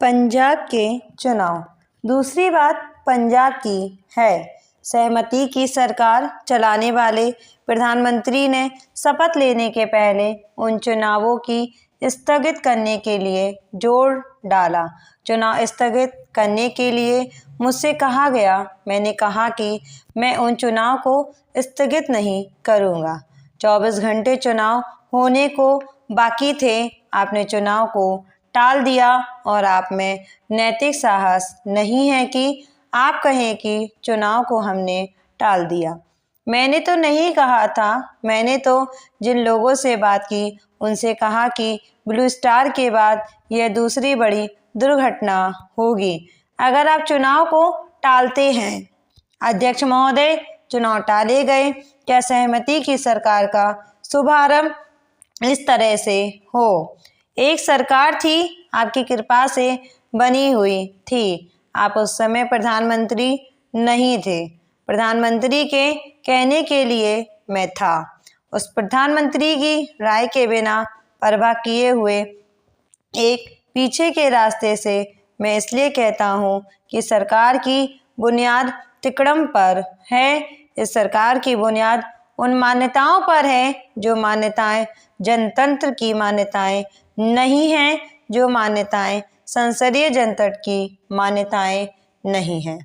पंजाब के चुनाव। दूसरी बात पंजाब की है। सहमति की सरकार चलाने वाले प्रधानमंत्री ने शपथ लेने के पहले उन चुनावों की स्थगित करने के लिए जोर डाला। चुनाव स्थगित करने के लिए मुझसे कहा गया। मैंने कहा कि मैं उन चुनाव को स्थगित नहीं करूंगा। 24 घंटे चुनाव होने को बाकी थे। आपने चुनाव को टाल दिया और आप में नैतिक साहस नहीं है कि आप कहें कि चुनाव को हमने टाल दिया। मैंने तो नहीं कहा था। मैंने तो जिन लोगों से बात की उनसे कहा कि ब्लू स्टार के बाद यह दूसरी बड़ी दुर्घटना होगी अगर आप चुनाव को टालते हैं। अध्यक्ष महोदय, चुनाव टाले गए। क्या सहमति की सरकार का शुभारंभ इस तरह से हो? एक सरकार थी, आपकी कृपा से बनी हुई थी। आप उस समय प्रधानमंत्री नहीं थे। प्रधानमंत्री के कहने के लिए मैं था। उस प्रधानमंत्री की राय के बिना परवाह किए हुए एक पीछे के रास्ते से मैं इसलिए कहता हूँ कि सरकार की बुनियाद तिकड़म पर है। इस सरकार की बुनियाद उन मान्यताओं पर है जो मान्यताएं जनतंत्र की मान्यताएं नहीं हैं, जो मान्यताएं संसदीय जनतंत्र की मान्यताएं नहीं हैं।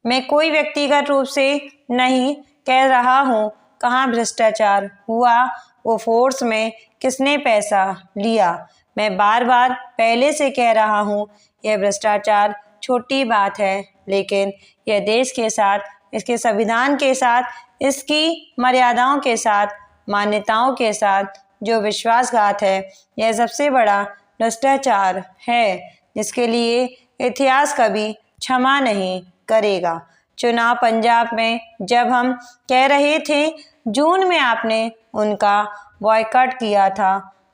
मैं कोई व्यक्तिगत रूप से नहीं कह रहा हूँ कहाँ भ्रष्टाचार हुआ, वो फोर्स में किसने पैसा लिया। मैं बार बार पहले से कह रहा हूँ यह भ्रष्टाचार छोटी बात है, लेकिन यह देश के साथ, इसके संविधान के साथ, इसकी मर्यादाओं के साथ, मान्यताओं के साथ जो विश्वासघात है, यह सबसे बड़ा भ्रष्टाचार है जिसके लिए इतिहास कभी क्षमा नहीं करेगा। चुनाव पंजाब में जब हम कह रहे थे, जून में आपने उनका बॉयकॉट किया था।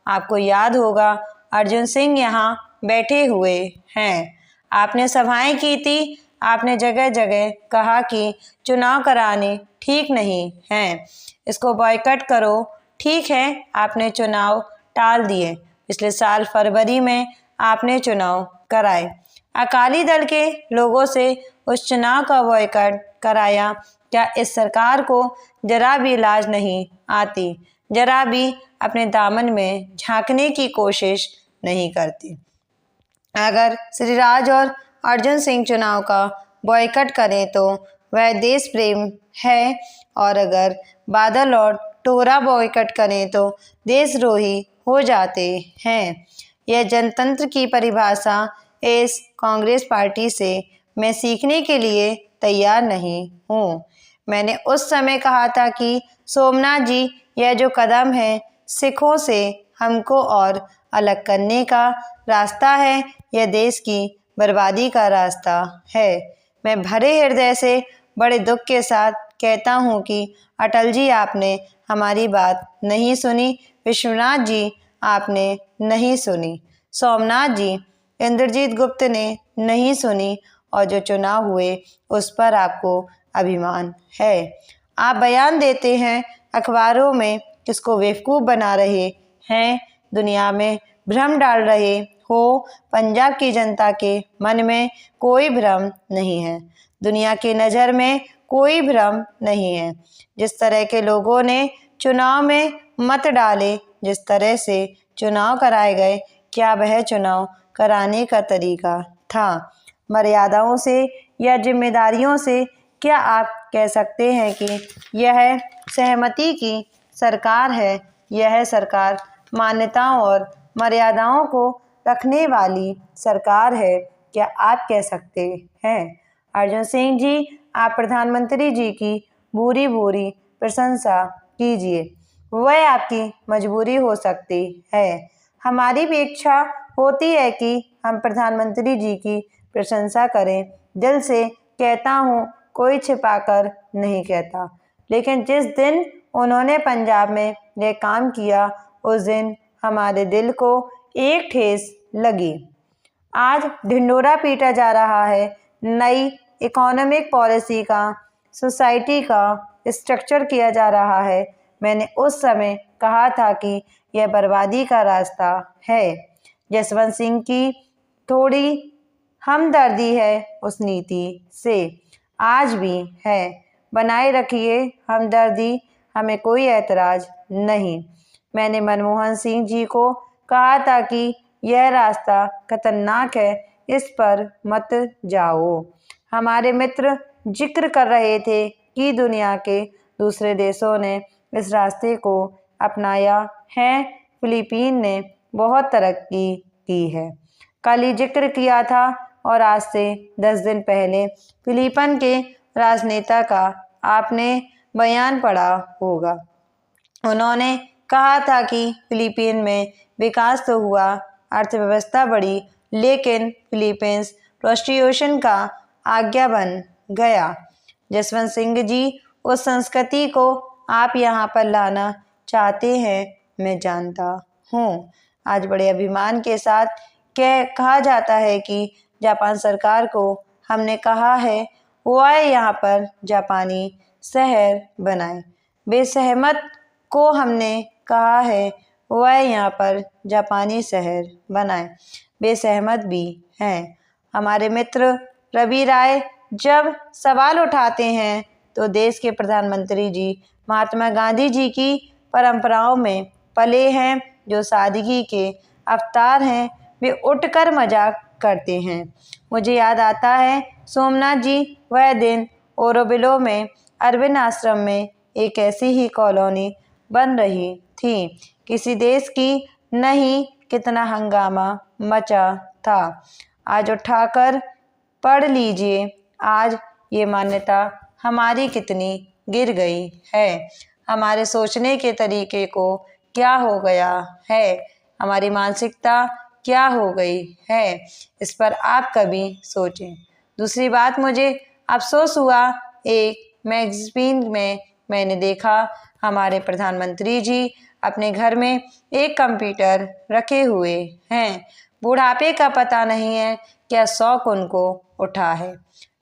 आपको याद होगा, अर्जुन सिंह यहाँ बैठे हुए हैं। आपने सभाएं की थी। आपने जगह जगह कहा कि चुनाव कराने ठीक नहीं हैं, इसको बॉयकॉट करो। ठीक है, आपने चुनाव टाल दिए। पिछले साल फरवरी में आपने चुनाव कराए। अकाली दल के लोगों से उस चुनाव का बॉयकॉट कराया। क्या इस सरकार को जरा भी लाज नहीं आती? जरा भी अपने दामन में झांकने की कोशिश नहीं करती? अगर श्री राज और अर्जुन सिंह चुनाव का बॉयकॉट करें तो वह देश प्रेम है, और अगर बादल और टोरा बॉयकॉट करें तो देशद्रोही हो जाते हैं। यह जनतंत्र की परिभाषा इस कांग्रेस पार्टी से मैं सीखने के लिए तैयार नहीं हूँ। मैंने उस समय कहा था कि सोमनाथ जी, यह जो कदम है सिखों से हमको और अलग करने का रास्ता है, यह देश की बर्बादी का रास्ता है। मैं भरे हृदय से बड़े दुख के साथ कहता हूँ कि अटल जी, आपने हमारी बात नहीं सुनी। विश्वनाथ जी, आपने नहीं सुनी। सोमनाथ जी, इंद्रजीत गुप्त ने नहीं सुनी। और जो चुनाव हुए उस पर आपको अभिमान है। आप बयान देते हैं, अखबारों में किसको बेवकूफ़ बना रहे हैं, दुनिया में भ्रम डाल रहे हो। पंजाब की जनता के मन में कोई भ्रम नहीं है, दुनिया की नज़र में कोई भ्रम नहीं है। जिस तरह के लोगों ने चुनाव में मत डाले, जिस तरह से चुनाव कराए गए, क्या वह चुनाव कराने का तरीका था? मर्यादाओं से या जिम्मेदारियों से क्या आप कह सकते हैं कि यह सहमति की सरकार है? यह सरकार मान्यताओं और मर्यादाओं को रखने वाली सरकार है, क्या आप कह सकते हैं? अर्जुन सिंह जी, आप प्रधानमंत्री जी की भूरी भूरी प्रशंसा कीजिए, वह आपकी मजबूरी हो सकती है। हमारी भी इच्छा होती है कि हम प्रधानमंत्री जी की प्रशंसा करें। दिल से कहता हूँ, कोई छिपाकर नहीं कहता। लेकिन जिस दिन उन्होंने पंजाब में यह काम किया, उस दिन हमारे दिल को एक ठेस लगी। आज ढिंढोरा पीटा जा रहा है नई इकोनॉमिक पॉलिसी का, सोसाइटी का स्ट्रक्चर किया जा रहा है। मैंने उस समय कहा था कि यह बर्बादी का रास्ता है। जसवंत सिंह की थोड़ी हमदर्दी है उस नीति से, आज भी है। बनाए रखिए हमदर्दी, हमें कोई ऐतराज़ नहीं। मैंने मनमोहन सिंह जी को कहा था कि यह रास्ता खतरनाक है, इस पर मत जाओ। हमारे मित्र जिक्र कर रहे थे कि दुनिया के दूसरे देशों ने इस रास्ते को अपनाया है। फिलीपीन ने बहुत तरक्की की है। कल ही जिक्र किया था और आज से 10 दिन पहले फिलीपीन के राजनेता का आपने बयान पढ़ा होगा। उन्होंने कहा था कि फिलीपीन में विकास तो हुआ, अर्थव्यवस्था बढ़ी, लेकिन फिलीपींस प्रोस्टिट्यूशन का आज्ञा बन गया। जसवंत सिंह जी, उस संस्कृति को आप यहाँ पर लाना चाहते हैं, मैं जानता हूँ। आज बड़े अभिमान के साथ कहा जाता है कि जापान सरकार को हमने कहा है वो आए यहाँ पर जापानी शहर बनाए। बेसहमत को हमने कहा है वो आए यहाँ पर जापानी शहर बनाए। बेसहमत भी हैं। हमारे मित्र रवि राय जब सवाल उठाते हैं तो देश के प्रधानमंत्री जी महात्मा गांधी जी की परंपराओं में पले हैं, जो सादगी के अवतार हैं, वे उठकर मजाक करते हैं। मुझे याद आता है सोमनाथ जी, वह दिन ओरोविले में अरविंद आश्रम में एक ऐसी ही कॉलोनी बन रही थी। किसी देश की नहीं, कितना हंगामा मचा था। आज उठाकर पढ़ लीजिए, आज ये मान्यता हमारी कितनी गिर गई है। हमारे सोचने के तरीके को क्या हो गया है, हमारी मानसिकता क्या हो गई है, इस पर आप कभी सोचें। दूसरी बात, मुझे अफसोस हुआ, एक मैगज़ीन में मैंने देखा हमारे प्रधानमंत्री जी अपने घर में एक कंप्यूटर रखे हुए हैं। बुढ़ापे का पता नहीं है क्या शौक उनको उठा है।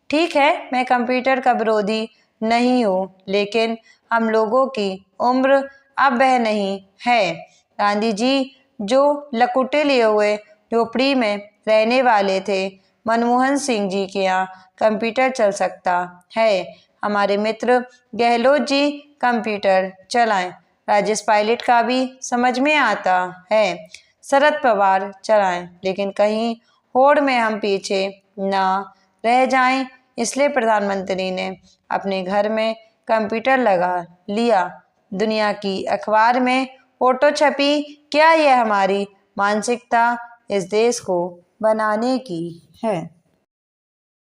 ठीक है, मैं कंप्यूटर का विरोधी नहीं हूँ, लेकिन हम लोगों की उम्र अब वह नहीं है। गांधी जी जो लकुटे लिए हुए झोपड़ी में रहने वाले थे, मनमोहन सिंह जी के यहाँ कंप्यूटर चल सकता है। हमारे मित्र गहलोत जी कंप्यूटर चलाएं। राजेश पायलट का भी समझ में आता है। शरद पवार चलाएं, लेकिन कहीं होड़ में हम पीछे ना रह जाएं, इसलिए प्रधानमंत्री ने अपने घर में कंप्यूटर लगा लिया। दुनिया की अखबार में फोटो छपी, क्या यह हमारी मानसिकता इस देश को बनाने की है?